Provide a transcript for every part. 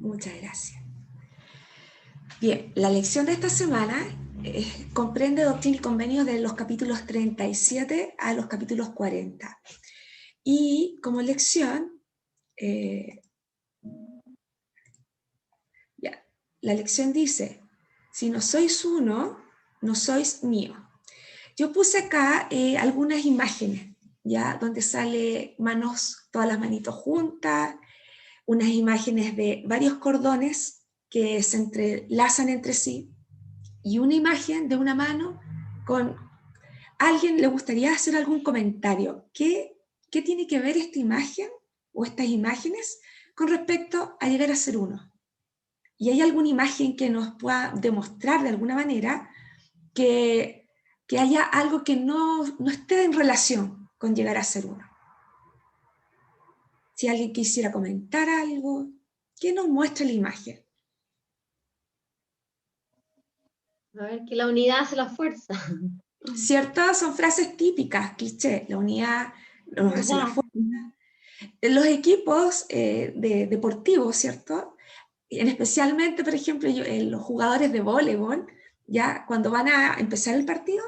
Muchas gracias. Bien, la lección de esta semana comprende Doctrina y Convenios de los capítulos 37 a los capítulos 40. Y como lección, la lección dice, si no sois uno, no sois mío. Yo puse acá algunas imágenes, ¿ya? Donde sale manos, todas las manitos juntas, unas imágenes de varios cordones que se entrelazan entre sí, y una imagen de una mano con... ¿Alguien le gustaría hacer algún comentario? ¿Qué tiene que ver esta imagen o estas imágenes con respecto a llegar a ser uno? ¿Y hay alguna imagen que nos pueda demostrar de alguna manera que haya algo que no esté en relación con llegar a ser uno? Si alguien quisiera comentar algo, ¿qué nos muestra la imagen? A ver, que la unidad hace la fuerza. ¿Cierto? Son frases típicas, cliché. La unidad nos hace la fuerza. Los equipos deportivos, ¿cierto? Especialmente, por ejemplo, los jugadores de voleibol, ya cuando van a empezar el partido,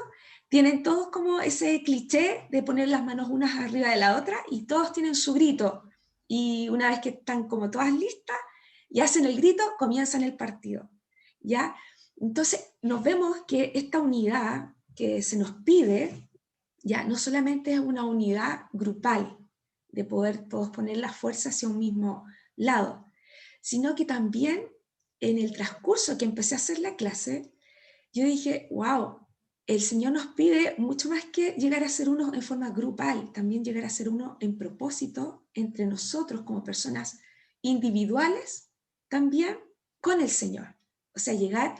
tienen todos como ese cliché de poner las manos unas arriba de la otra y todos tienen su grito. Y una vez que están como todas listas y hacen el grito, comienzan el partido, ¿ya? Entonces, nos vemos que esta unidad que se nos pide, ya no solamente es una unidad grupal, de poder todos poner la fuerza hacia un mismo lado, sino que también en el transcurso que empecé a hacer la clase, yo dije, wow, el Señor nos pide mucho más que llegar a ser uno en forma grupal, también llegar a ser uno en propósito entre nosotros como personas individuales, también con el Señor. O sea, llegar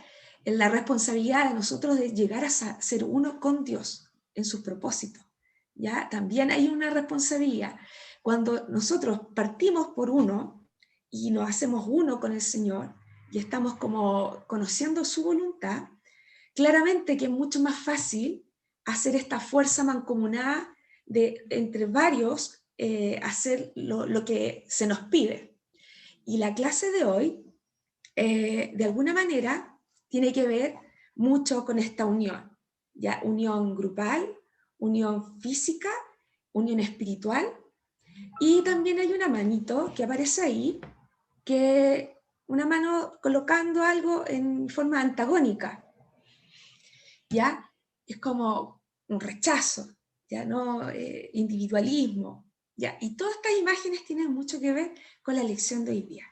en la responsabilidad de nosotros de llegar a ser uno con Dios en sus propósitos. ¿Ya? También hay una responsabilidad. Cuando nosotros partimos por uno y nos hacemos uno con el Señor y estamos como conociendo su voluntad, claramente que es mucho más fácil hacer esta fuerza mancomunada de entre varios hacer lo que se nos pide. Y la clase de hoy, de alguna manera, tiene que ver mucho con esta unión, ¿ya? Unión grupal, unión física, unión espiritual, y también hay una manito que aparece ahí, que una mano colocando algo en forma antagónica, ¿ya? Es como un rechazo, ¿ya? ¿No? Individualismo, ¿ya? Y todas estas imágenes tienen mucho que ver con la lección de hoy día.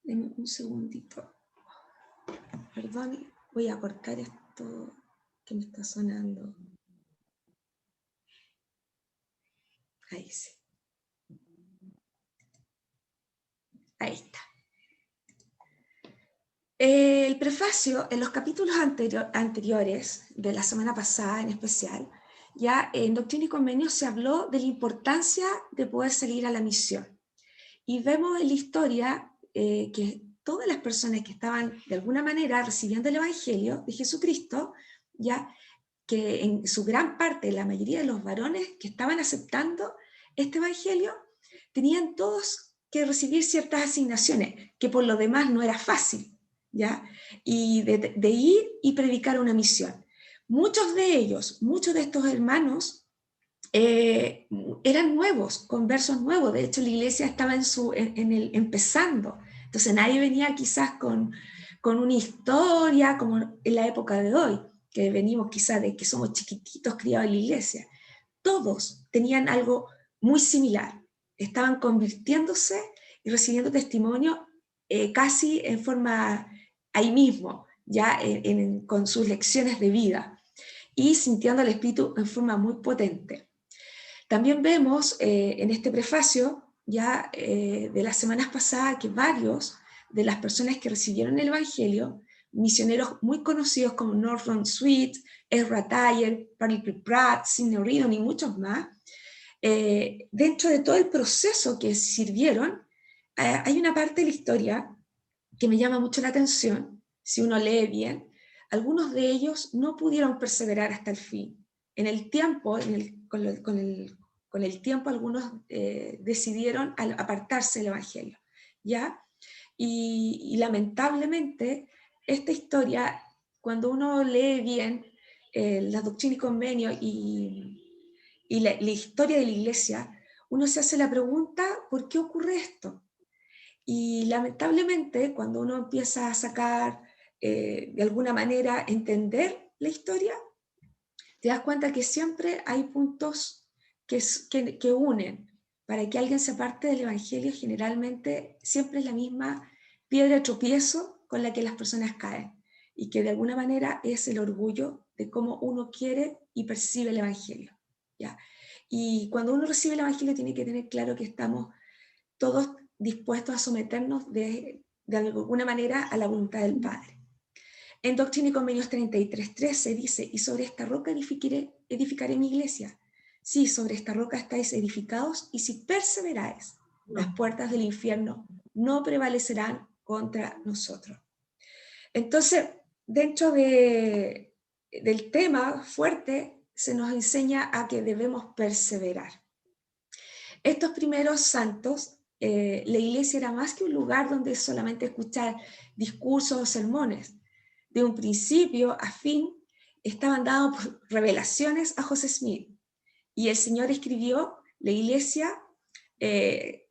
Denme un segundito. Perdón, voy a cortar esto que me está sonando. Ahí sí. Ahí está. El prefacio, en los capítulos anteriores, de la semana pasada en especial, ya en Doctrina y Convenios se habló de la importancia de poder salir a la misión. Y vemos en la historia que todas las personas que estaban de alguna manera recibiendo el Evangelio de Jesucristo, ya que en su gran parte, la mayoría de los varones que estaban aceptando este Evangelio, tenían todos que recibir ciertas asignaciones, que por lo demás no era fácil, ¿ya? Y de ir y predicar una misión. Muchos de ellos, muchos de estos hermanos, eran nuevos, conversos nuevos. De hecho, la iglesia estaba empezando. Entonces nadie venía quizás con una historia como en la época de hoy, que venimos quizás de que somos chiquititos criados en la iglesia. Todos tenían algo muy similar. Estaban convirtiéndose y recibiendo testimonio casi en forma ahí mismo, ya con sus lecciones de vida y sintiendo el Espíritu en forma muy potente. También vemos en este prefacio ya de las semanas pasadas que varios de las personas que recibieron el Evangelio, misioneros muy conocidos como Norton Sweet, Ezra Tyler, Parley Pratt, Sidney Rigdon y muchos más, dentro de todo el proceso que sirvieron, hay una parte de la historia que me llama mucho la atención, si uno lee bien. Algunos de ellos no pudieron perseverar hasta el fin. En el tiempo, con el tiempo algunos decidieron apartarse del Evangelio. ¿ya? Y lamentablemente, esta historia, cuando uno lee bien la doctrina y convenio y la historia de la iglesia, uno se hace la pregunta, ¿por qué ocurre esto? Y lamentablemente, cuando uno empieza a sacar, de alguna manera, entender la historia, te das cuenta que siempre hay puntos que unen. Para que alguien se aparte del Evangelio, generalmente siempre es la misma piedra de tropiezo con la que las personas caen, y que de alguna manera es el orgullo de cómo uno quiere y percibe el Evangelio, ¿ya? Y cuando uno recibe el Evangelio tiene que tener claro que estamos todos dispuestos a someternos de alguna manera a la voluntad del Padre. En Doctrina y Convenios 33:13 dice, y sobre esta roca edificaré mi iglesia. Sí, sobre esta roca estáis edificados, y si perseveráis, las puertas del infierno no prevalecerán contra nosotros. Entonces, dentro del tema fuerte, se nos enseña a que debemos perseverar. Estos primeros santos, la iglesia era más que un lugar donde solamente escuchar discursos o sermones. De un principio a fin, estaban dados revelaciones a José Smith. Y el Señor escribió la iglesia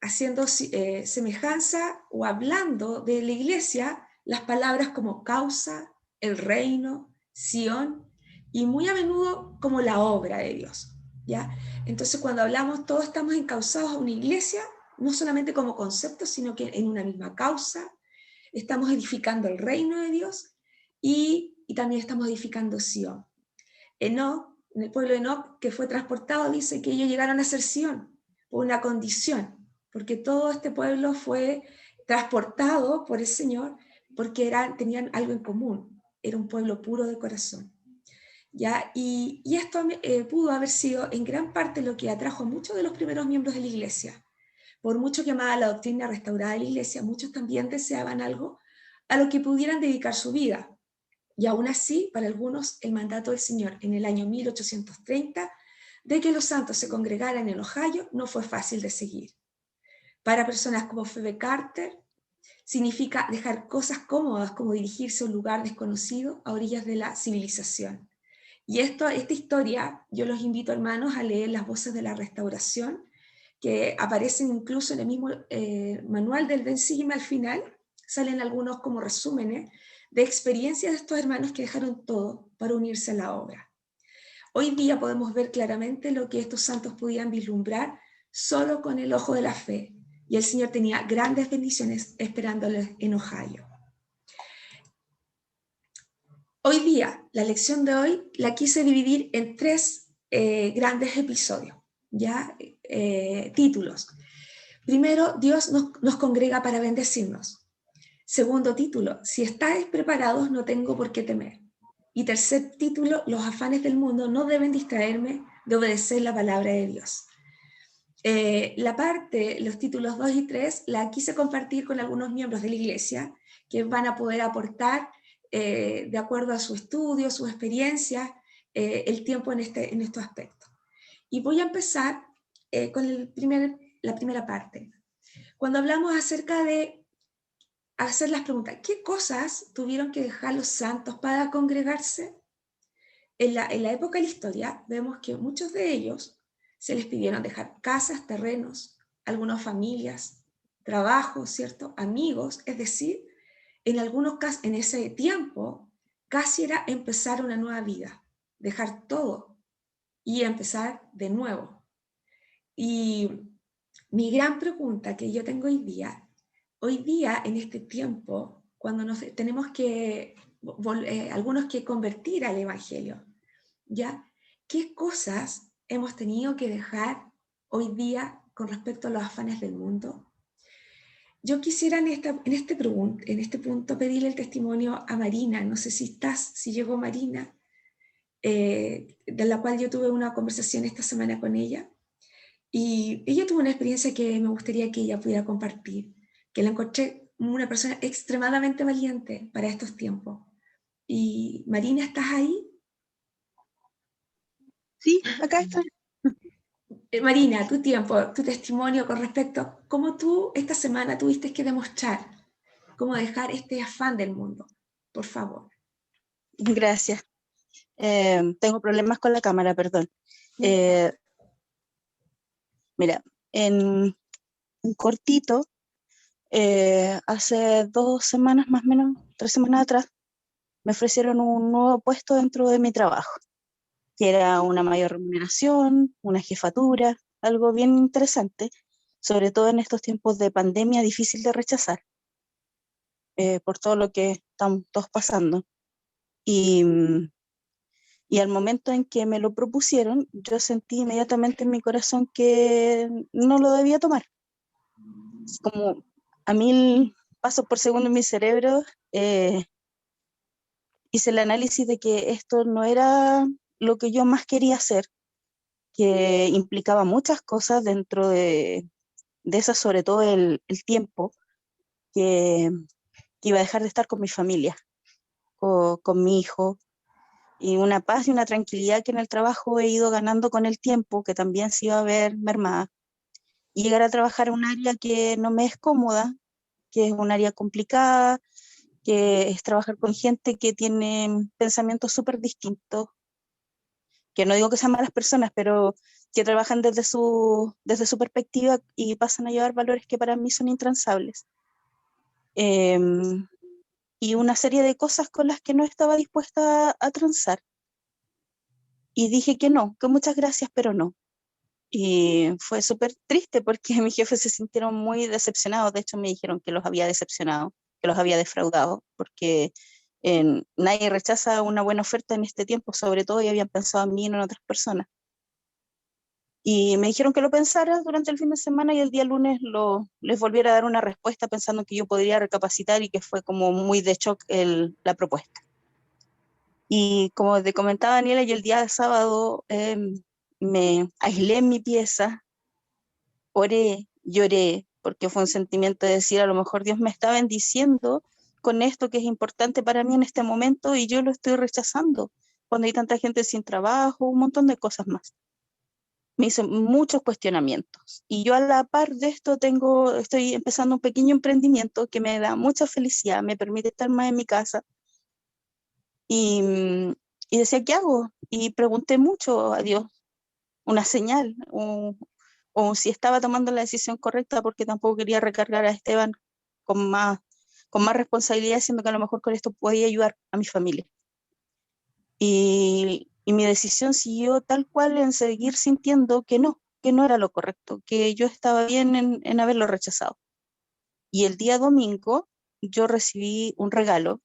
haciendo semejanza o hablando de la iglesia las palabras como causa, el reino, Sión, y muy a menudo como la obra de Dios, ¿ya? Entonces, cuando hablamos, todos estamos encausados a una iglesia, no solamente como concepto, sino que en una misma causa. Estamos edificando el reino de Dios y también estamos edificando Sión. Enoc, en el pueblo de Enoc, que fue transportado, dice que ellos llegaron a ser Sión por una condición, porque todo este pueblo fue transportado por el Señor porque tenían algo en común, era un pueblo puro de corazón. ¿Ya? Y esto pudo haber sido en gran parte lo que atrajo a muchos de los primeros miembros de la iglesia. Por mucho que amaba la doctrina restaurada de la iglesia, muchos también deseaban algo a lo que pudieran dedicar su vida. Y aún así, para algunos, el mandato del Señor en el año 1830 de que los santos se congregaran en Ohio no fue fácil de seguir. Para personas como Phoebe Carter, significa dejar cosas cómodas como dirigirse a un lugar desconocido a orillas de la civilización. Y esta historia, yo los invito, hermanos, a leer Las Voces de la Restauración, que aparecen incluso en el mismo manual del Ben Sigma. Al final salen algunos como resúmenes de experiencias de estos hermanos que dejaron todo para unirse a la obra. Hoy día podemos ver claramente lo que estos santos podían vislumbrar solo con el ojo de la fe, y el Señor tenía grandes bendiciones esperándoles en Ohio. Hoy día, la lección de hoy la quise dividir en tres grandes episodios, ¿ya? Títulos. Primero, Dios nos congrega para bendecirnos. Segundo título, si estáis preparados, no tengo por qué temer. Y tercer título, los afanes del mundo no deben distraerme de obedecer la palabra de Dios. Los títulos 2 y 3, la quise compartir con algunos miembros de la iglesia que van a poder aportar, de acuerdo a su estudio, su experiencia, el tiempo en estos aspectos. Y voy a empezar con la primera parte. Cuando hablamos acerca de hacer las preguntas, ¿qué cosas tuvieron que dejar los santos para congregarse? En la época de la historia vemos que muchos de ellos se les pidieron dejar casas, terrenos, algunas familias, trabajos, ¿cierto? Amigos, es decir, en algunos casos, en ese tiempo, casi era empezar una nueva vida, dejar todo y empezar de nuevo. Y mi gran pregunta que yo tengo hoy día en este tiempo, cuando tenemos que, algunos que convertir al Evangelio, ¿ya? ¿Qué cosas hemos tenido que dejar hoy día con respecto a los afanes del mundo? Yo quisiera en este punto pedirle el testimonio a Marina. No sé si llegó Marina, de la cual yo tuve una conversación esta semana con ella. Y ella tuvo una experiencia que me gustaría que ella pudiera compartir, que la encontré una persona extremadamente valiente para estos tiempos. Y Marina, ¿estás ahí? Sí, acá estoy. Marina, tu tiempo, tu testimonio con respecto a cómo tú esta semana tuviste que demostrar cómo dejar este afán del mundo. Por favor. Gracias. Tengo problemas con la cámara, perdón. No importa. Mira, en cortito, hace 2 semanas más o menos, 3 semanas atrás, me ofrecieron un nuevo puesto dentro de mi trabajo, que era una mayor remuneración, una jefatura, algo bien interesante, sobre todo en estos tiempos de pandemia, difícil de rechazar, por todo lo que estamos todos pasando. Y, y al momento en que me lo propusieron, yo sentí inmediatamente en mi corazón que no lo debía tomar. Es como a 1000 pasos por segundo en mi cerebro, hice el análisis de que esto no era lo que yo más quería hacer, que implicaba muchas cosas dentro de eso, sobre todo el tiempo que, que iba a dejar de estar con mi familia, con mi hijo, y una paz y una tranquilidad que en el trabajo he ido ganando con el tiempo, que también se iba a ver mermada, y llegar a trabajar en un área que no me es cómoda, que es un área complicada, que es trabajar con gente que tiene pensamientos súper distintos, que no digo que sean malas personas, pero que trabajan desde su perspectiva y pasan a llevar valores que para mí son intransables. Em, y una serie de cosas con las que no estaba dispuesta a transar. Y dije que no, que muchas gracias, pero no. Y fue súper triste porque mis jefes se sintieron muy decepcionados. De hecho, me dijeron que los había decepcionado, que los había defraudado, porque nadie rechaza una buena oferta en este tiempo, sobre todo, y habían pensado en mí y no en otras personas. Y me dijeron que lo pensara durante el fin de semana y el día lunes les volviera a dar una respuesta pensando que yo podría recapacitar y que fue como muy de shock la propuesta. Y como te comentaba Daniela, yo el día de sábado me aislé en mi pieza, oré, lloré, porque fue un sentimiento de decir, a lo mejor Dios me está bendiciendo con esto que es importante para mí en este momento y yo lo estoy rechazando, cuando hay tanta gente sin trabajo, un montón de cosas más. Me hizo muchos cuestionamientos. Y yo a la par de esto estoy empezando un pequeño emprendimiento que me da mucha felicidad, me permite estar más en mi casa. Y, y decía, ¿qué hago? Y pregunté mucho a Dios, una señal, o si estaba tomando la decisión correcta, porque tampoco quería recargar a Esteban con más, con más responsabilidad, siendo que a lo mejor con esto podía ayudar a mi familia. Y mi decisión siguió tal cual en seguir sintiendo que no era lo correcto, que yo estaba bien en haberlo rechazado. Y el día domingo yo recibí un regalo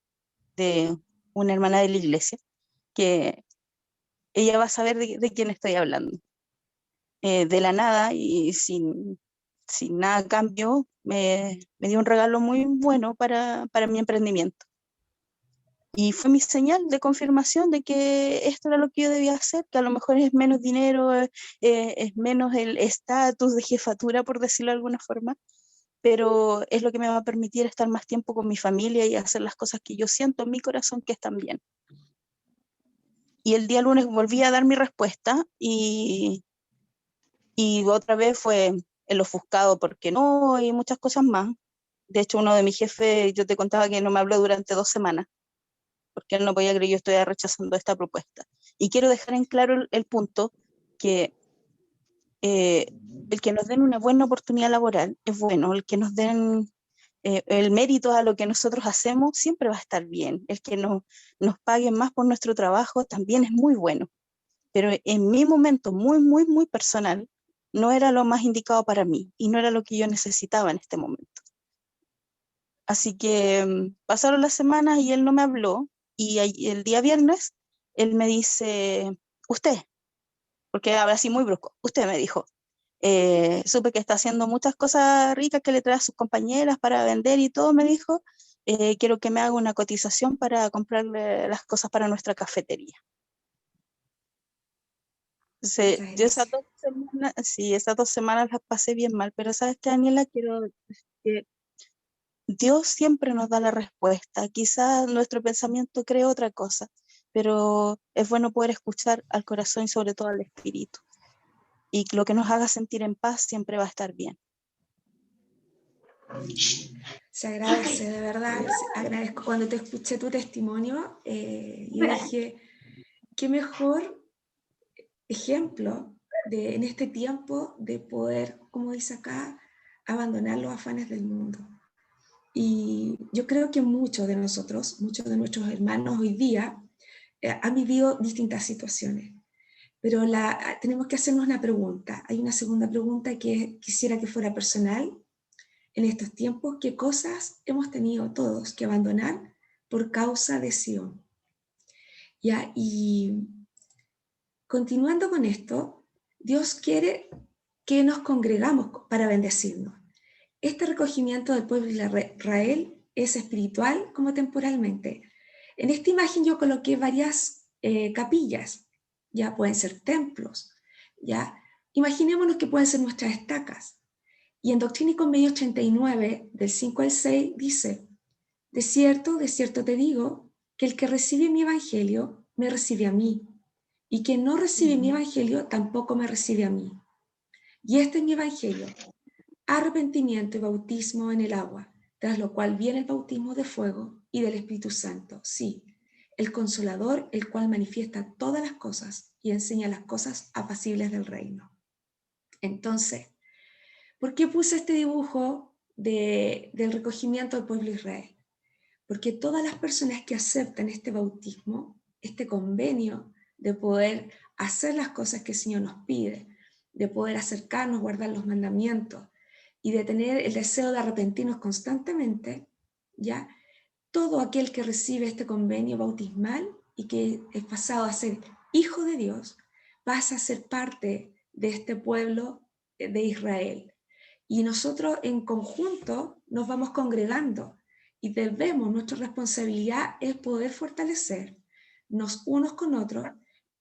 de una hermana de la iglesia, que ella va a saber de quién estoy hablando. De la nada y sin nada a cambio, me dio un regalo muy bueno para mi emprendimiento. Y fue mi señal de confirmación de que esto era lo que yo debía hacer, que a lo mejor es menos dinero, es menos el estatus de jefatura, por decirlo de alguna forma, pero es lo que me va a permitir estar más tiempo con mi familia y hacer las cosas que yo siento en mi corazón que están bien. Y el día lunes volví a dar mi respuesta y otra vez fue el ofuscado porque no y muchas cosas más. De hecho, uno de mis jefes, yo te contaba que no me habló durante 2 semanas, porque él no podía creer que yo estuviera rechazando esta propuesta. Y quiero dejar en claro el punto que eh, el que nos den una buena oportunidad laboral es bueno, el que nos den el mérito a lo que nosotros hacemos siempre va a estar bien, el que nos paguen más por nuestro trabajo también es muy bueno, pero en mi momento muy, muy, muy personal, no era lo más indicado para mí y no era lo que yo necesitaba en este momento. Así que pasaron las semanas y él no me habló y el día viernes él me dice, usted, porque habla así muy brusco, usted me dijo, supe que está haciendo muchas cosas ricas que le trae a sus compañeras para vender y todo, me dijo, quiero que me haga una cotización para comprarle las cosas para nuestra cafetería. Muchas Yo esas gracias. 2 semanas, sí, esas 2 semanas las pasé bien mal, pero sabes que Daniela, quiero que Dios siempre nos da la respuesta. Quizás nuestro pensamiento cree otra cosa, pero es bueno poder escuchar al corazón y sobre todo al espíritu. y lo que nos haga sentir en paz siempre va a estar bien. Se agradece, de verdad, agradezco. Cuando te escuché tu testimonio, yo dije, qué mejor ejemplo en este tiempo de poder, como dice acá, abandonar los afanes del mundo. Y yo creo que muchos de nosotros, muchos de nuestros hermanos hoy día, han vivido distintas situaciones. Pero tenemos que hacernos una pregunta. Hay una segunda pregunta que quisiera que fuera personal. En estos tiempos, ¿qué cosas hemos tenido todos que abandonar por causa de Sion? ¿Ya? Y continuando con esto, Dios quiere que nos congregamos para bendecirnos. Este recogimiento del pueblo de Israel es espiritual como temporalmente. En esta imagen yo coloqué varias capillas, ya pueden ser templos, ya. Imaginémonos que pueden ser nuestras estacas. Y en Doctrina y Convenio 89, del 5 al 6, dice, de cierto te digo, que el que recibe mi evangelio, me recibe a mí, y quien no recibe mi evangelio, tampoco me recibe a mí. Y este es mi evangelio, arrepentimiento y bautismo en el agua, tras lo cual viene el bautismo de fuego y del Espíritu Santo, sí, el Consolador, el cual manifiesta todas las cosas y enseña las cosas apacibles del reino. Entonces, ¿por qué puse este dibujo del recogimiento del pueblo de Israel? Porque todas las personas que aceptan este bautismo, este convenio de poder hacer las cosas que el Señor nos pide, de poder acercarnos, guardar los mandamientos y de tener el deseo de arrepentirnos constantemente, ¿ya? Todo aquel que recibe este convenio bautismal y que es pasado a ser hijo de Dios, pasa a ser parte de este pueblo de Israel. Y nosotros en conjunto nos vamos congregando y nuestra responsabilidad es poder fortalecernos unos con otros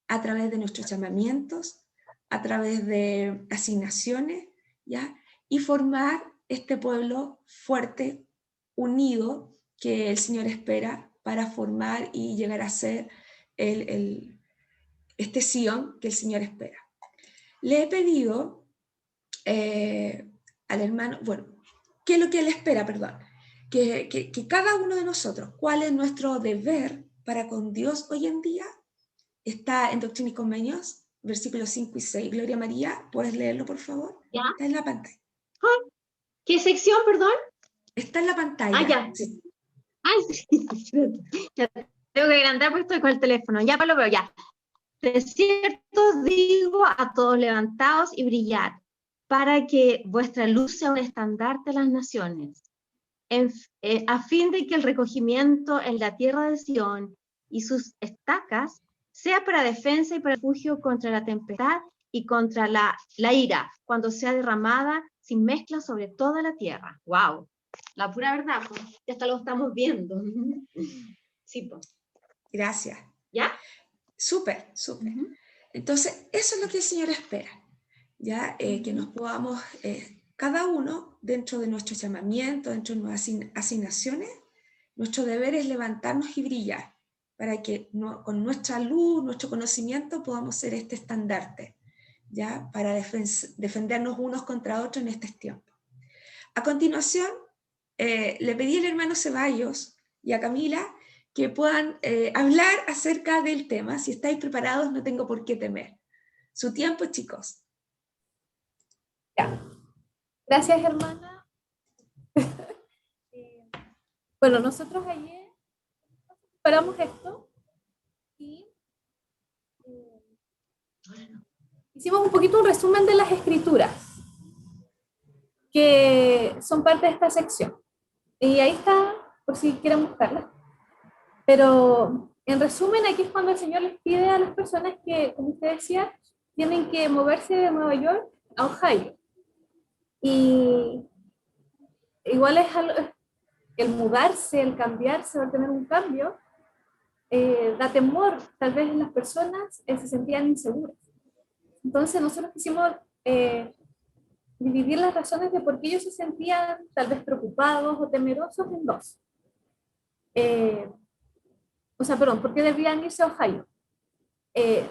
a través de nuestros llamamientos, a través de asignaciones, ¿ya? Y formar este pueblo fuerte, unido, que el Señor espera para formar y llegar a ser este Sion que el Señor espera. Le he pedido al hermano, bueno, ¿qué es lo que él espera? Perdón. Que cada uno de nosotros, ¿cuál es nuestro deber para con Dios hoy en día? Está en Doctrina y Convenios, versículos 5 y 6. Gloria María, ¿puedes leerlo, por favor? ¿Ya? Está en la pantalla. ¿Qué sección, perdón? Está en la pantalla. Ah, ya. Sí. Sí. Ya tengo que agrandar porque estoy con el teléfono. Ya lo veo, ya. De cierto digo a todos, levantaos y brillad, para que vuestra luz sea un estandarte de las naciones, a fin de que el recogimiento en la tierra de Sión y sus estacas sea para defensa y para refugio contra la tempestad y contra la ira, cuando sea derramada sin mezcla sobre toda la tierra. ¡Wow! La pura verdad, pues, ya hasta lo estamos viendo. Sí, pues. Gracias. ¿Ya? Súper, súper. Entonces, eso es lo que el Señor espera, ¿ya? Que nos podamos, cada uno, dentro de nuestro llamamiento, dentro de nuestras asignaciones, nuestro deber es levantarnos y brillar, para que con nuestra luz, nuestro conocimiento, podamos ser este estandarte, ¿ya? Para defendernos unos contra otros en este tiempo. A continuación, le pedí al hermano Ceballos y a Camila que puedan hablar acerca del tema. Si estáis preparados, no tengo por qué temer. Su tiempo, chicos. Ya. Gracias, hermana. Bueno, nosotros ayer preparamos esto y hicimos un poquito un resumen de las escrituras que son parte de esta sección. Y ahí está, por si quieren buscarla. Pero en resumen, aquí es cuando el Señor les pide a las personas que, como usted decía, tienen que moverse de Nueva York a Ohio. Y igual es algo, el mudarse, el cambiarse, o el tener un cambio, da temor. Tal vez las personas se sentían inseguras. Entonces nosotros quisimos dividir las razones de por qué ellos se sentían tal vez preocupados o temerosos en dos. ¿Por qué debían irse a Ohio?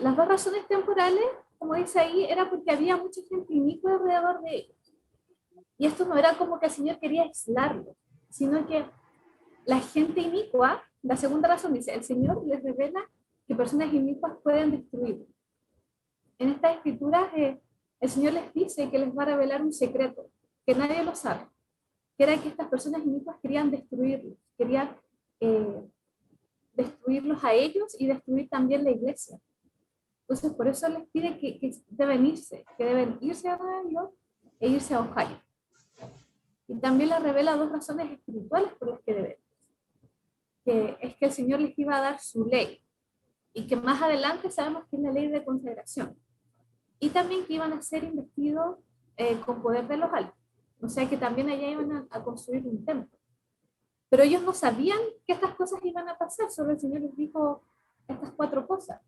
Las dos razones temporales como dice ahí, era porque había mucha gente inicua alrededor de ellos. Y esto no era como que el Señor quería aislarlos, sino que la gente inicua, la segunda razón dice, el Señor les revela que personas inicuas pueden destruir. En estas escrituras el Señor les dice que les va a revelar un secreto, que nadie lo sabe, que era que estas personas inicuas querían destruirlos, querían destruirlos a ellos y destruir también la iglesia. Entonces por eso les pide que deben irse a Nueva York e irse a Ohio. Y también les revela dos razones espirituales por las que deben. Que es que el Señor les iba a dar su ley, y que más adelante sabemos que es la ley de consagración. Y también que iban a ser investidos con poder de los altos. O sea que también allá iban a construir un templo. Pero ellos no sabían que estas cosas iban a pasar, solo el Señor les dijo estas 4 cosas.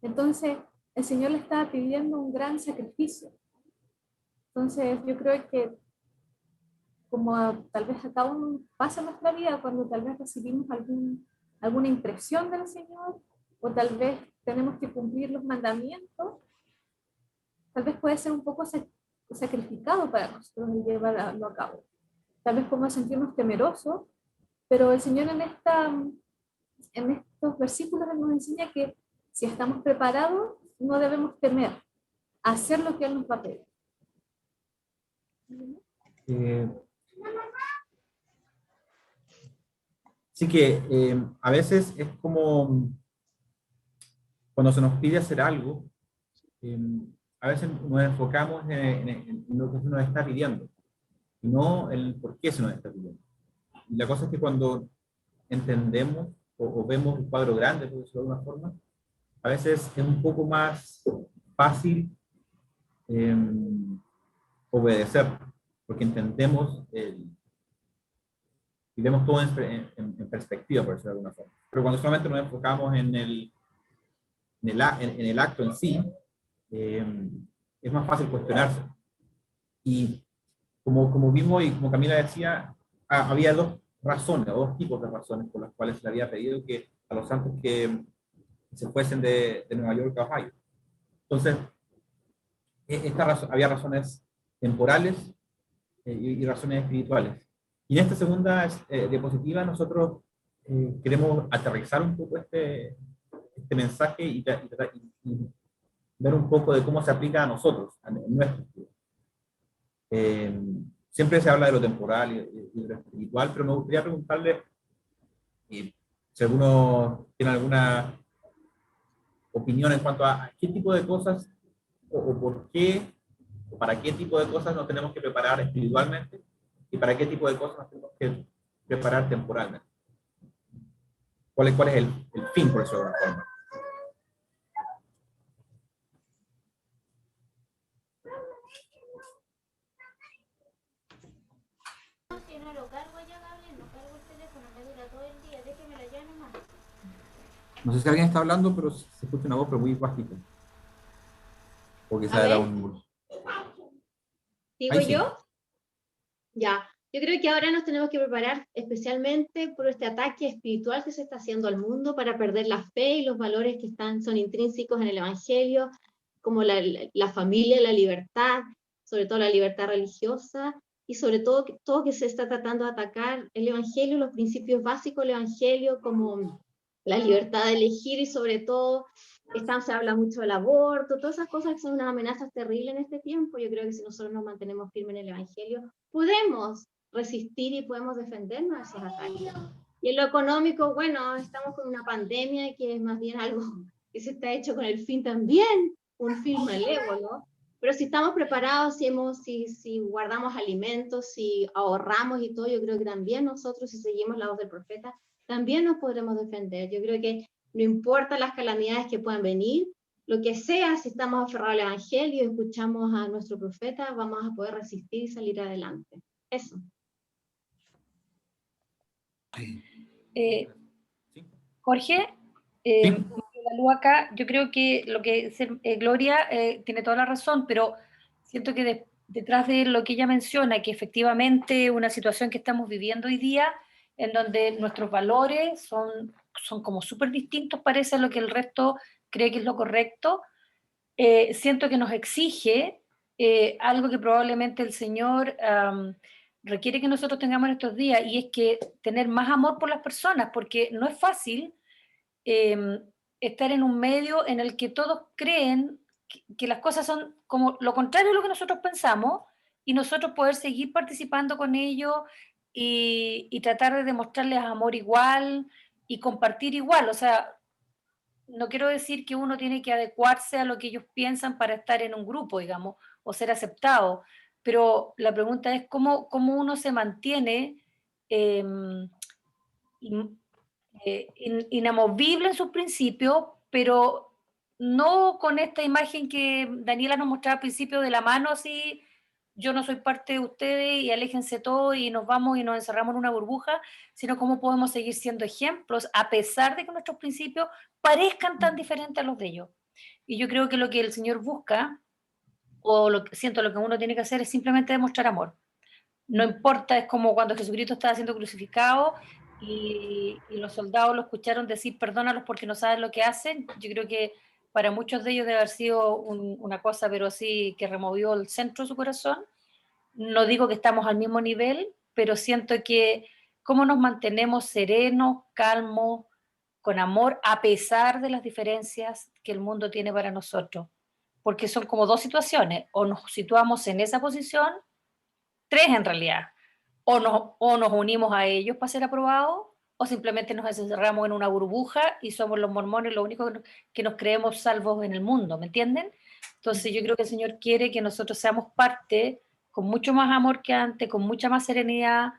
Entonces, el Señor le estaba pidiendo un gran sacrificio. Entonces, yo creo que como tal vez acá pasa en nuestra vida, cuando tal vez recibimos alguna impresión del Señor, o tal vez tenemos que cumplir los mandamientos, tal vez puede ser un poco sacrificado para nosotros el llevarlo a cabo. Tal vez podemos sentirnos temerosos, pero el Señor en estos versículos nos enseña que si estamos preparados, no debemos temer a hacer lo que Él nos va a pedir. Sí que a veces es como cuando se nos pide hacer algo, a veces nos enfocamos en lo que se nos está pidiendo, y no el por qué se nos está pidiendo. Y la cosa es que cuando entendemos o vemos el cuadro grande, por decirlo de alguna forma, a veces es un poco más fácil obedecer, porque entendemos y vemos todo en perspectiva, por decirlo de alguna forma. Pero cuando solamente nos enfocamos en el acto en sí, es más fácil cuestionarse. Y como vimos y como Camila decía, había 2 razones, o 2 tipos de razones por las cuales se le había pedido que a los santos que se fuesen de Nueva York a Ohio. Entonces, había razones temporales y razones espirituales. Y en esta segunda diapositiva nosotros queremos aterrizar un poco este mensaje y ver un poco de cómo se aplica a nosotros, en nuestro estudio. Siempre se habla de lo temporal y de lo espiritual, pero me gustaría preguntarle si alguno tiene alguna opinión en cuanto a qué tipo de cosas o por qué, o para qué tipo de cosas nos tenemos que preparar espiritualmente y para qué tipo de cosas nos tenemos que preparar temporalmente. ¿Cuál es el fin, por eso de alguna forma? No sé si alguien está hablando, pero se escucha una voz pero muy bajita. O quizá era un... ¿Digo yo? Ya. Yo creo que ahora nos tenemos que preparar especialmente por este ataque espiritual que se está haciendo al mundo para perder la fe y los valores que son intrínsecos en el Evangelio, como la familia, la libertad, sobre todo la libertad religiosa, y sobre todo que se está tratando de atacar el Evangelio, los principios básicos del Evangelio, como la libertad de elegir, y sobre todo se habla mucho del aborto, todas esas cosas que son unas amenazas terribles en este tiempo. Yo creo que si nosotros nos mantenemos firmes en el Evangelio, podemos resistir y podemos defendernos de esos ataques. Y en lo económico, bueno, estamos con una pandemia que es más bien algo que se está hecho con el fin también, un fin malévolo, pero si estamos preparados, si guardamos alimentos, si ahorramos y todo, yo creo que también nosotros, si seguimos la voz del profeta, también nos podremos defender. Yo creo que no importa las calamidades que puedan venir, lo que sea, si estamos aferrados al Evangelio y escuchamos a nuestro profeta, vamos a poder resistir y salir adelante. Eso. Jorge, acá, yo creo que lo que dice Gloria tiene toda la razón, pero siento que detrás de lo que ella menciona, que efectivamente una situación que estamos viviendo hoy día, en donde nuestros valores son como súper distintos, parece a lo que el resto cree que es lo correcto, siento que nos exige algo que probablemente el Señor requiere que nosotros tengamos en estos días, y es que tener más amor por las personas, porque no es fácil estar en un medio en el que todos creen que las cosas son como lo contrario de lo que nosotros pensamos, y nosotros poder seguir participando con ellos y tratar de demostrarles amor igual y compartir igual. O sea, no quiero decir que uno tiene que adecuarse a lo que ellos piensan para estar en un grupo, digamos, o ser aceptado, pero la pregunta es cómo uno se mantiene eh, inamovible en sus principios, pero no con esta imagen que Daniela nos mostraba al principio de la mano así: yo no soy parte de ustedes y aléjense todos y nos vamos y nos encerramos en una burbuja, sino cómo podemos seguir siendo ejemplos a pesar de que nuestros principios parezcan tan diferentes a los de ellos. Y yo creo que lo que el Señor busca, o siento lo que uno tiene que hacer, es simplemente demostrar amor. No importa, es como cuando Jesucristo estaba siendo crucificado y los soldados lo escucharon decir perdónalos porque no saben lo que hacen. Yo creo que para muchos de ellos debe haber sido una cosa, pero así, que removió el centro de su corazón. No digo que estamos al mismo nivel, pero siento que cómo nos mantenemos serenos, calmos, con amor, a pesar de las diferencias que el mundo tiene para nosotros. Porque son como dos situaciones: o nos situamos en esa posición, tres en realidad, o nos unimos a ellos para ser aprobados, o simplemente nos encerramos en una burbuja y somos los mormones los únicos que nos creemos salvos en el mundo, ¿me entienden? Entonces yo creo que el Señor quiere que nosotros seamos parte con mucho más amor que antes, con mucha más serenidad,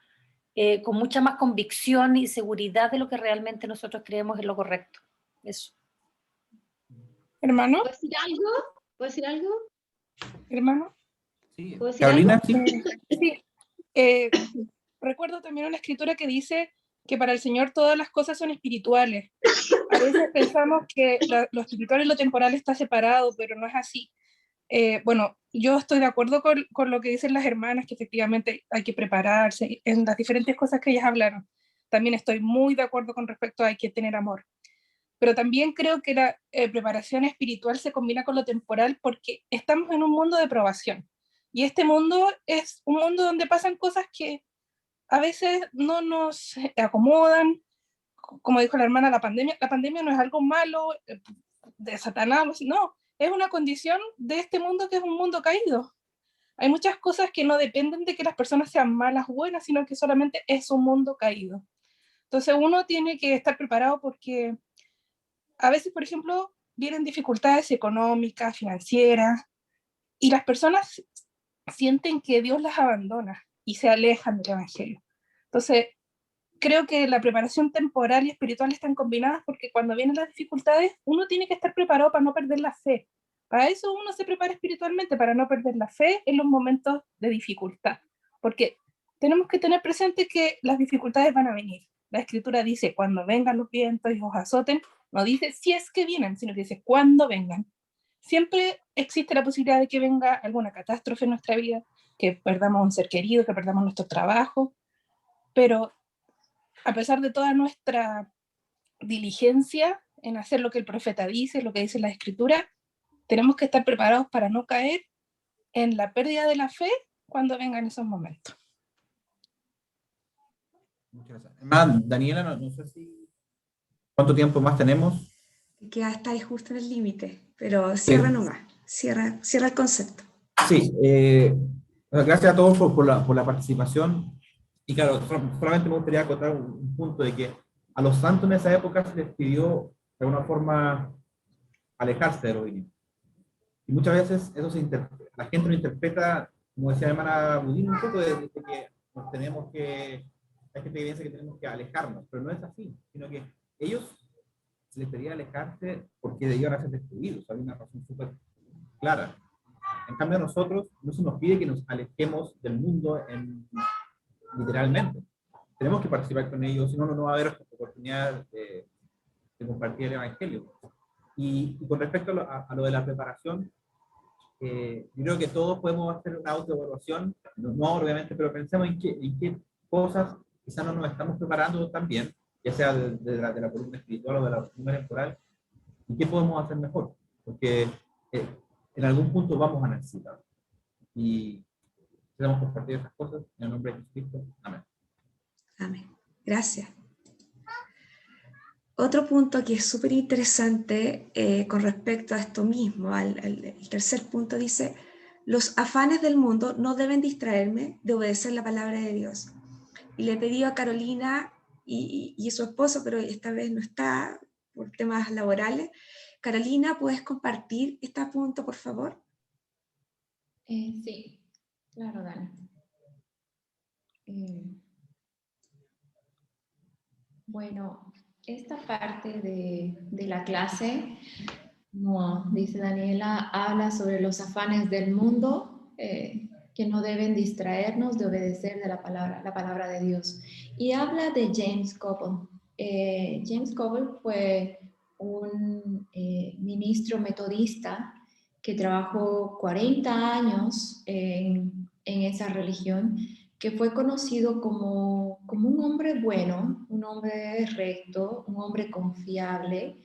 con mucha más convicción y seguridad de lo que realmente nosotros creemos es lo correcto. Eso. Hermano, ¿Puedo decir algo? ¿Puedo decir algo? hermano. Sí. ¿Puedo decir Carolina, algo? sí. Sí, recuerdo también una escritura que dice que para el Señor todas las cosas son espirituales. A veces pensamos que lo espiritual y lo temporal está separado, pero no es así. Bueno, yo estoy de acuerdo con lo que dicen las hermanas, que efectivamente hay que prepararse en las diferentes cosas que ellas hablaron. También estoy muy de acuerdo con respecto a hay que tener amor. Pero también creo que la preparación espiritual se combina con lo temporal porque estamos en un mundo de probación. Y este mundo es un mundo donde pasan cosas que a veces no nos acomodan. Como dijo la hermana, la pandemia no es algo malo, de Satanás, no, es una condición de este mundo que es un mundo caído. Hay muchas cosas que no dependen de que las personas sean malas o buenas, sino que solamente es un mundo caído. Entonces uno tiene que estar preparado porque a veces, por ejemplo, vienen dificultades económicas, financieras, y las personas sienten que Dios las abandona y se alejan del Evangelio. Entonces, creo que la preparación temporal y espiritual están combinadas porque cuando vienen las dificultades, uno tiene que estar preparado para no perder la fe. Para eso uno se prepara espiritualmente, para no perder la fe en los momentos de dificultad. Porque tenemos que tener presente que las dificultades van a venir. La Escritura dice, cuando vengan los vientos y os azoten, no dice si es que vienen, sino que dice cuando vengan. Siempre existe la posibilidad de que venga alguna catástrofe en nuestra vida, que perdamos un ser querido, que perdamos nuestro trabajo, pero a pesar de toda nuestra diligencia en hacer lo que el profeta dice, lo que dice la Escritura, tenemos que estar preparados para no caer en la pérdida de la fe cuando vengan esos momentos. Muchas gracias. Daniela, no sé si... ¿Cuánto tiempo más tenemos? Que ya está ahí justo en el límite, pero cierra nomás, cierra el concepto. Sí, gracias a todos por la participación. Y claro, solamente me gustaría acotar un punto de que a los santos en esa época se les pidió de alguna forma alejarse de los divino. Y muchas veces eso la gente lo interpreta, como decía la hermana Budín, un poco de que nos tenemos que, hay gente que piensa que tenemos que alejarnos, pero no es así, sino que ellos se les pedía alejarse porque iban a ser destruidos, había una razón súper clara. En cambio a nosotros no se nos pide que nos alejemos del mundo literalmente. Tenemos que participar con ellos, si no, no va a haber oportunidad de compartir el Evangelio. Y con respecto a lo de la preparación, yo creo que todos podemos hacer una autoevaluación, no obviamente, pero pensemos en qué cosas quizás no nos estamos preparando tan bien, ya sea de la columna espiritual o de la columna temporal, y qué podemos hacer mejor. Porque en algún punto vamos a necesitar. Y queremos compartir estas cosas en el nombre de Jesucristo. Amén. Amén. Gracias. Otro punto que es súper interesante con respecto a esto mismo, el tercer punto dice, los afanes del mundo no deben distraerme de obedecer la palabra de Dios. Y le pedí a Carolina y su esposo, pero esta vez no está por temas laborales. Carolina, ¿puedes compartir este punto, por favor? Sí, claro, Dani. Bueno, esta parte de la clase, como dice Daniela, habla sobre los afanes del mundo que no deben distraernos de obedecer de la palabra de Dios. Y habla de James Cobble. James Cobble fue un ministro metodista que trabajó 40 años en esa religión, que fue conocido como un hombre bueno, un hombre recto, un hombre confiable.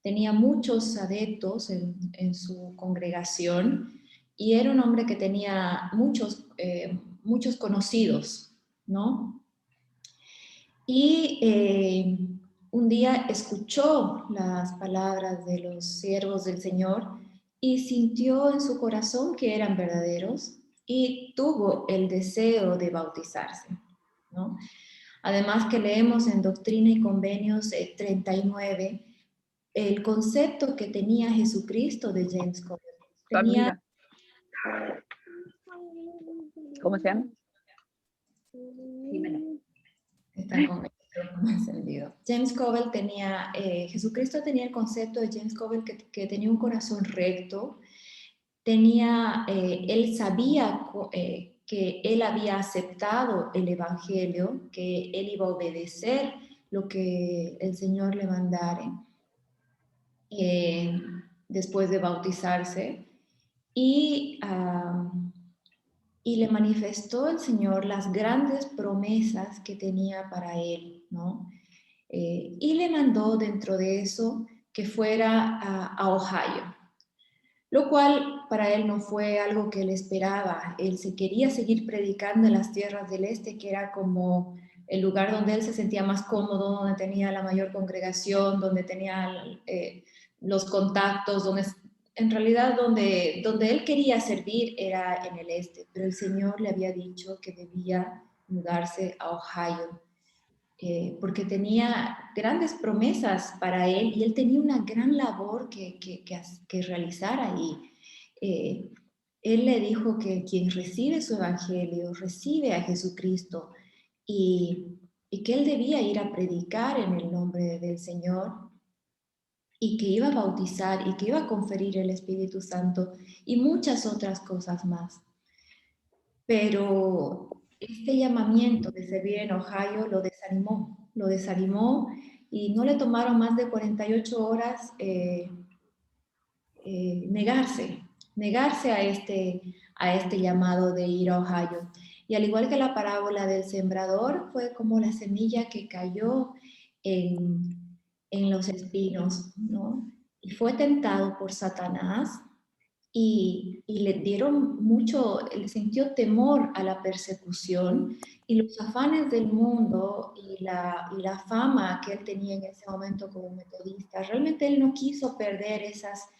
Tenía muchos adeptos en su congregación y era un hombre que tenía muchos conocidos, ¿no? Y un día escuchó las palabras de los siervos del Señor y sintió en su corazón que eran verdaderos y tuvo el deseo de bautizarse, ¿no? Además que leemos en Doctrina y Convenios 39 el concepto que tenía Jesucristo de James Cobble. Tenía... ¿Cómo se llama? Jimena. Están con el micrófono encendido. James Cobble tenía, Jesucristo tenía el concepto de James Cobble que tenía un corazón recto, él sabía que él había aceptado el Evangelio, que él iba a obedecer lo que el Señor le mandare después de bautizarse, y le manifestó el Señor las grandes promesas que tenía para él, ¿no? Y le mandó dentro de eso que fuera a Ohio, lo cual para él no fue algo que él esperaba. Él se quería seguir predicando en las tierras del este, que era como el lugar donde él se sentía más cómodo, donde tenía la mayor congregación, donde tenía los contactos, donde en realidad donde él quería servir era en el este, pero el Señor le había dicho que debía mudarse a Ohio, porque tenía grandes promesas para él y él tenía una gran labor que realizar ahí. Él le dijo que quien recibe su evangelio, recibe a Jesucristo y que él debía ir a predicar en el nombre del Señor y que iba a bautizar y que iba a conferir el Espíritu Santo y muchas otras cosas más. Pero este llamamiento de servir en Ohio lo desanimó y no le tomaron más de 48 horas negarse a este llamado de ir a Ohio. Y al igual que la parábola del sembrador, fue como la semilla que cayó en los espinos, ¿no? Y fue tentado por Satanás y le dieron le sintió temor a la persecución y los afanes del mundo y la fama que él tenía en ese momento como metodista. Realmente él no quiso perder esas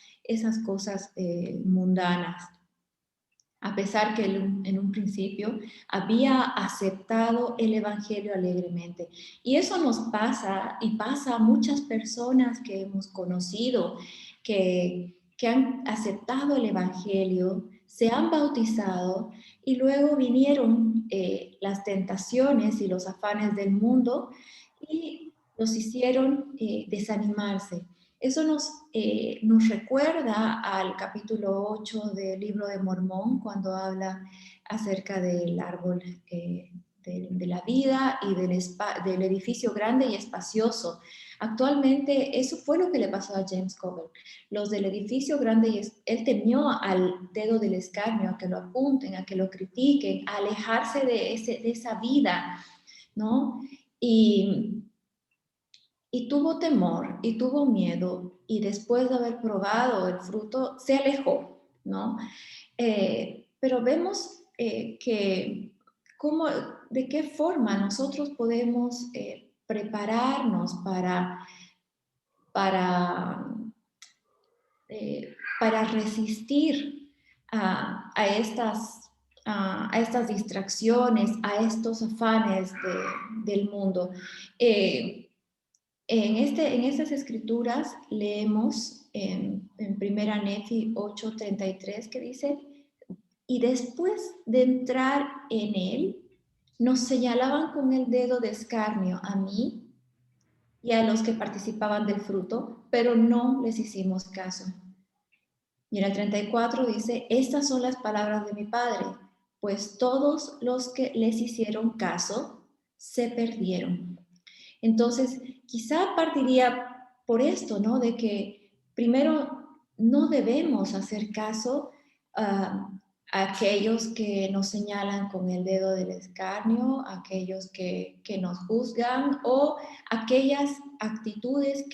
cosas mundanas, a pesar que él en un principio había aceptado el evangelio alegremente. Y eso nos pasa y pasa a muchas personas que hemos conocido, que han aceptado el evangelio, se han bautizado y luego vinieron las tentaciones y los afanes del mundo y los hicieron desanimarse. Eso nos recuerda al capítulo 8 del libro de Mormón, cuando habla acerca del árbol de la vida y del edificio grande y espacioso. Actualmente eso fue lo que le pasó a James Cobble. Los del edificio grande, él temió al dedo del escarnio, a que lo apunten, a que lo critiquen, a alejarse de esa vida, ¿no? Y tuvo temor y tuvo miedo y después de haber probado el fruto se alejó. ¿no? Pero vemos de qué forma nosotros podemos prepararnos para resistir a estas distracciones, a estos afanes del mundo. En estas escrituras leemos en 1 Nefi 8:33 que dice: y después de entrar en él, nos señalaban con el dedo de escarnio a mí y a los que participaban del fruto, pero no les hicimos caso. Y en el 34 dice: estas son las palabras de mi padre, pues todos los que les hicieron caso se perdieron. Entonces, quizá partiría por esto, ¿no? De que primero no debemos hacer caso a aquellos que nos señalan con el dedo del escarnio, aquellos que nos juzgan, o aquellas actitudes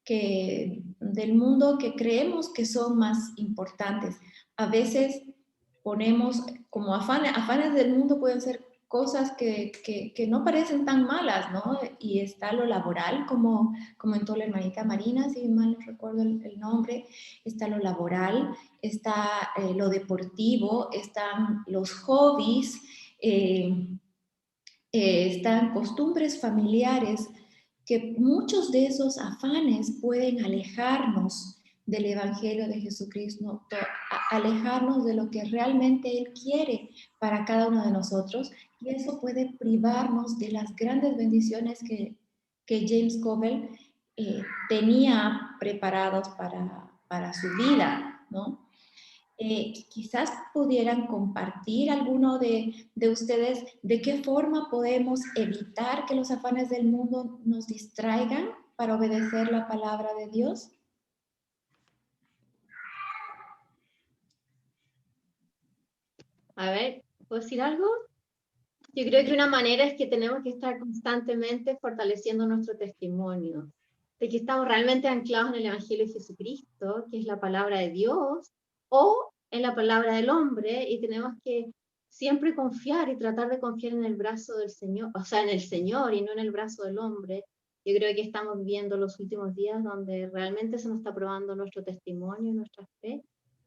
del mundo que creemos que son más importantes. A veces ponemos como afanes del mundo, pueden ser cosas que no parecen tan malas, ¿no? Y está lo laboral, como comentó la hermanita Marina, si mal no recuerdo el nombre, está lo laboral, está lo deportivo, están los hobbies, están costumbres familiares, que muchos de esos afanes pueden alejarnos del Evangelio de Jesucristo, alejarnos de lo que realmente Él quiere para cada uno de nosotros, y eso puede privarnos de las grandes bendiciones que James Covell tenía preparados para su vida, ¿no? Quizás pudieran compartir alguno de ustedes de qué forma podemos evitar que los afanes del mundo nos distraigan para obedecer la palabra de Dios. A ver, ¿puedo decir algo? Yo creo que una manera es que tenemos que estar constantemente fortaleciendo nuestro testimonio, de que estamos realmente anclados en el Evangelio de Jesucristo, que es la palabra de Dios, o en la palabra del hombre, y tenemos que siempre confiar y tratar de confiar en el brazo del Señor, o sea, en el Señor y no en el brazo del hombre. Yo creo que estamos viviendo los últimos días donde realmente se nos está probando nuestro testimonio, nuestra fe.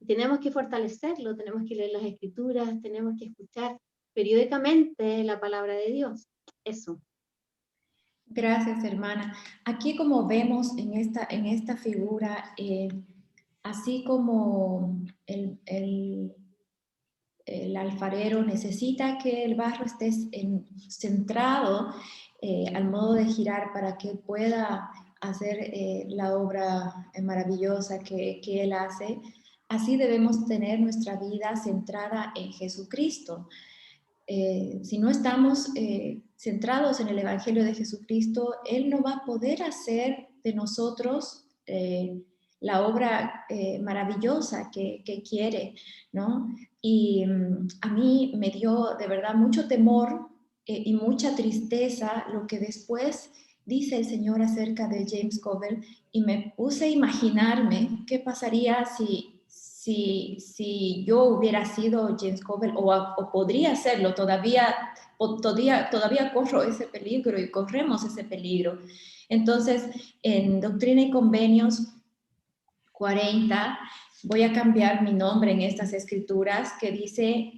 Tenemos que fortalecerlo, tenemos que leer las Escrituras, tenemos que escuchar periódicamente la palabra de Dios. Eso. Gracias, hermana. Aquí, como vemos en esta figura, así como el alfarero necesita que el barro esté centrado al modo de girar para que pueda hacer la obra maravillosa que él hace, así debemos tener nuestra vida centrada en Jesucristo. Si no estamos centrados en el Evangelio de Jesucristo, Él no va a poder hacer de nosotros la obra maravillosa que quiere, ¿no? Y a mí me dio de verdad mucho temor y mucha tristeza lo que después dice el Señor acerca de James Covell, y me puse a imaginarme qué pasaría si yo hubiera sido James Covell, o podría serlo, todavía corro ese peligro y corremos ese peligro. Entonces, en Doctrina y Convenios 40, voy a cambiar mi nombre en estas escrituras que dice,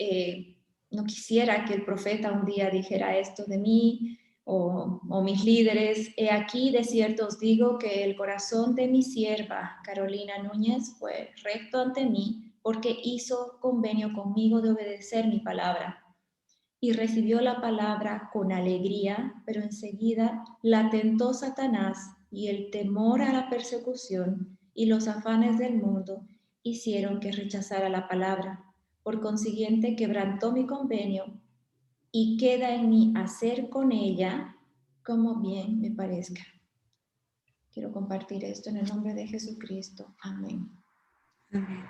no quisiera que el profeta un día dijera esto de mí, o mis líderes: he aquí de cierto os digo que el corazón de mi sierva Carolina Núñez fue recto ante mí, porque hizo convenio conmigo de obedecer mi palabra. Y recibió la palabra con alegría, pero enseguida la tentó Satanás, y el temor a la persecución y los afanes del mundo hicieron que rechazara la palabra. Por consiguiente, quebrantó mi convenio, y queda en mí hacer con ella como bien me parezca. Quiero compartir esto en el nombre de Jesucristo. Amén. Amén.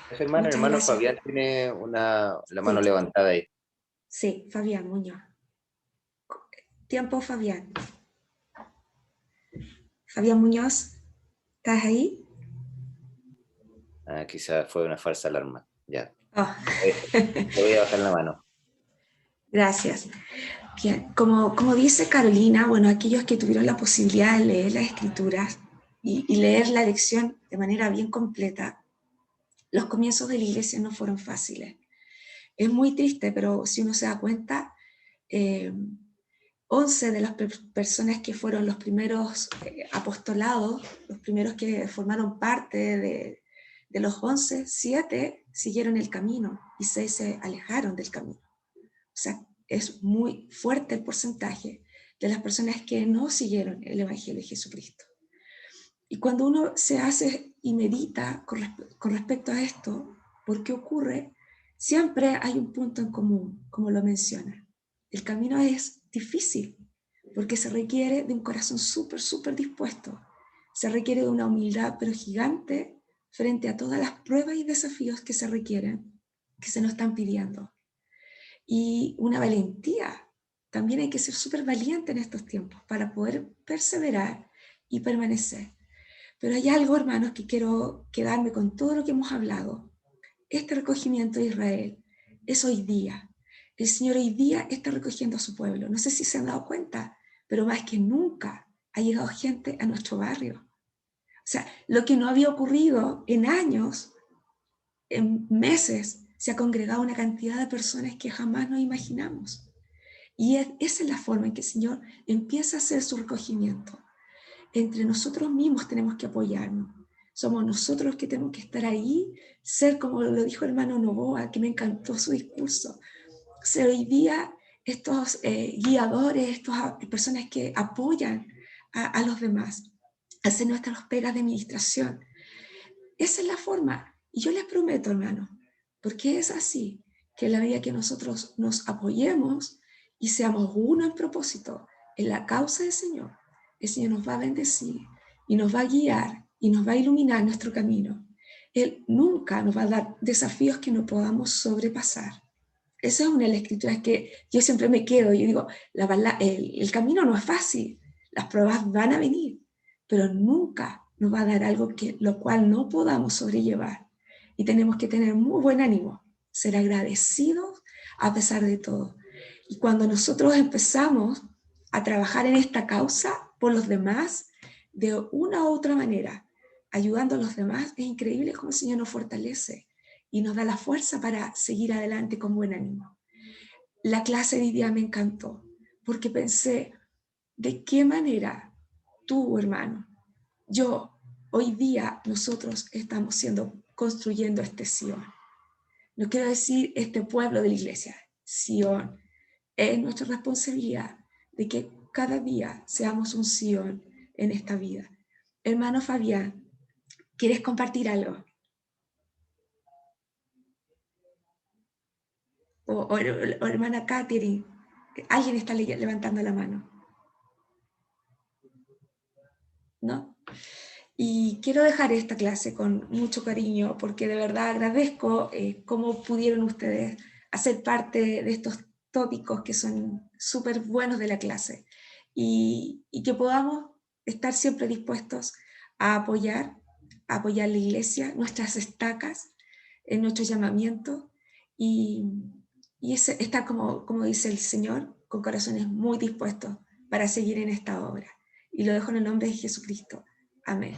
Hermano, Muchas hermano gracias. Fabián tiene la mano Sí. levantada ahí. Sí, Fabián Muñoz. Tiempo, Fabián. Fabián Muñoz, ¿estás ahí? Ah, quizás fue una falsa alarma. Ya. Oh. Te voy a bajar la mano. Gracias. Bien, como dice Carolina, bueno, aquellos que tuvieron la posibilidad de leer las escrituras y leer la lección de manera bien completa, los comienzos de la iglesia no fueron fáciles. Es muy triste, pero si uno se da cuenta, 11 de las personas que fueron los primeros apostolados, los primeros que formaron parte de los 11, 7 siguieron el camino y 6 se alejaron del camino. O sea, es muy fuerte el porcentaje de las personas que no siguieron el Evangelio de Jesucristo. Y cuando uno se hace y medita con respecto a esto, ¿por qué ocurre? Siempre hay un punto en común, como lo menciona. El camino es difícil, porque se requiere de un corazón súper dispuesto. Se requiere de una humildad, pero gigante, frente a todas las pruebas y desafíos que se requieren, que se nos están pidiendo. Y una valentía. También hay que ser súper valiente en estos tiempos para poder perseverar y permanecer. Pero hay algo, hermanos, que quiero quedarme con todo lo que hemos hablado. Este recogimiento de Israel es hoy día. El Señor hoy día está recogiendo a su pueblo. No sé si se han dado cuenta, pero más que nunca ha llegado gente a nuestro barrio. O sea, lo que no había ocurrido en años, en meses, se ha congregado una cantidad de personas que jamás nos imaginamos. Y esa es la forma en que el Señor empieza a hacer su recogimiento. Entre nosotros mismos tenemos que apoyarnos. Somos nosotros los que tenemos que estar ahí, ser como lo dijo el hermano Novoa, que me encantó su discurso. Ser hoy día estos guiadores, estas personas que apoyan a los demás, hacer nuestras pegas de administración. Esa es la forma. Y yo les prometo, hermano, porque es así, que en la medida que nosotros nos apoyemos y seamos uno en propósito, en la causa del Señor, el Señor nos va a bendecir y nos va a guiar y nos va a iluminar nuestro camino. Él nunca nos va a dar desafíos que no podamos sobrepasar. Esa es una de las escrituras que yo siempre me quedo. Yo digo, el camino no es fácil, las pruebas van a venir, pero nunca nos va a dar algo lo cual no podamos sobrellevar. Y tenemos que tener muy buen ánimo, ser agradecidos a pesar de todo. Y cuando nosotros empezamos a trabajar en esta causa por los demás, de una u otra manera, ayudando a los demás, es increíble cómo el Señor nos fortalece y nos da la fuerza para seguir adelante con buen ánimo. La clase de hoy día me encantó, porque pensé, ¿de qué manera tú, hermano, yo, hoy día nosotros estamos construyendo este Sion? No quiero decir este pueblo de la iglesia, Sion. Es nuestra responsabilidad de que cada día seamos un Sion en esta vida. Hermano Fabián, ¿quieres compartir algo? O hermana Catherine, alguien está levantando la mano, ¿no? Y quiero dejar esta clase con mucho cariño, porque de verdad agradezco cómo pudieron ustedes hacer parte de estos tópicos que son súper buenos de la clase, y que podamos estar siempre dispuestos a apoyar la iglesia, nuestras estacas, en nuestro llamamiento, y estar, como dice el Señor, con corazones muy dispuestos para seguir en esta obra. Y lo dejo en el nombre de Jesucristo. Amén.